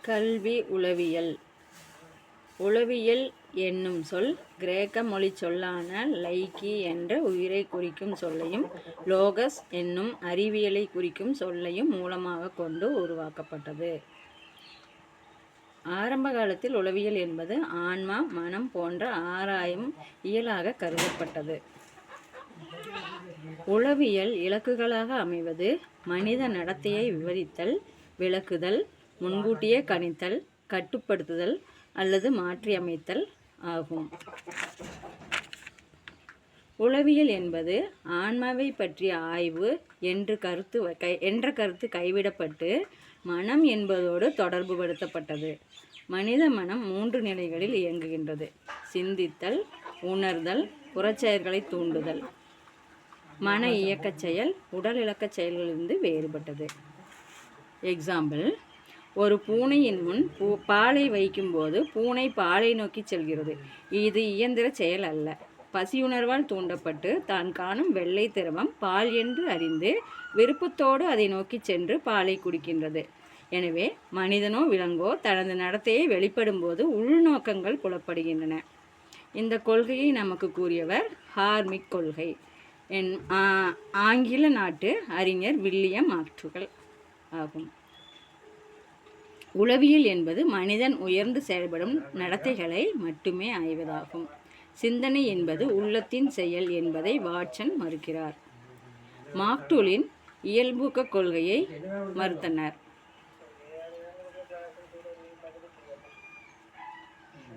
கல்வி உளவியல். உளவியல் என்னும் சொல் கிரேக்க மொழிச் சொல்லான லைக்கி என்ற உயிரை குறிக்கும் சொல்லையும் லோகஸ் என்னும் அறிவியலை குறிக்கும் சொல்லையும் மூலமாக கொண்டு உருவாக்கப்பட்டது. ஆரம்ப காலத்தில் உளவியல் என்பது ஆன்மா, மனம் போன்ற ஆராயும் இயலாக கருதப்பட்டது. உளவியல் இலக்குகளாக அமைவது மனித நடத்தையை விவரித்தல், விளக்குதல், முன்கூட்டியே கணித்தல், கட்டுப்படுத்துதல் அல்லது மாற்றியமைத்தல் ஆகும். உளவியல் என்பது ஆன்மாவை பற்றிய ஆய்வு என்ற கருத்து கைவிடப்பட்டு மனம் என்பதோடு தொடர்புபடுத்தப்பட்டது. மனித மனம் 3 நிலைகளில் இயங்குகின்றது: சிந்தித்தல், உணர்தல், புறச்செயல்களை தூண்டுதல். மன இயக்கச் செயல் உடல் இலக்கச் செயல்களிலிருந்து வேறுபட்டது. எக்ஸாம்பிள்: ஒரு பூனையின் முன் பாலை வைக்கும்போது பூனை பாலை நோக்கி செல்கிறது. இது இயந்திர செயல் அல்ல. பசியுணர்வால் தூண்டப்பட்டு தான் காணும் வெள்ளை திரவம் பால் என்று அறிந்து விருப்பத்தோடு அதை நோக்கி சென்று பாலை குடிக்கின்றது. எனவே மனிதனோ விலங்கோ தனது நடத்தையை வெளிப்படும்போது உள்நோக்கங்கள் புலப்படுகின்றன. இந்த கொள்கையை நமக்கு கூறியவர் ஹார்மிக் கொள்கை ஆங்கில நாட்டு அறிஞர் வில்லியம் ஆக்சுவல் ஆகும். உளவியல் என்பது மனிதன் உயர்ந்து செயல்படும் நடத்தைகளை மட்டுமே ஆய்வதாகும். சிந்தனை என்பது உள்ளத்தின் செயல் என்பதை வாட்சன் மறுக்கிறார். மாக்டூலின் இயல்பூக்க கொள்கையை மறுத்தனர்.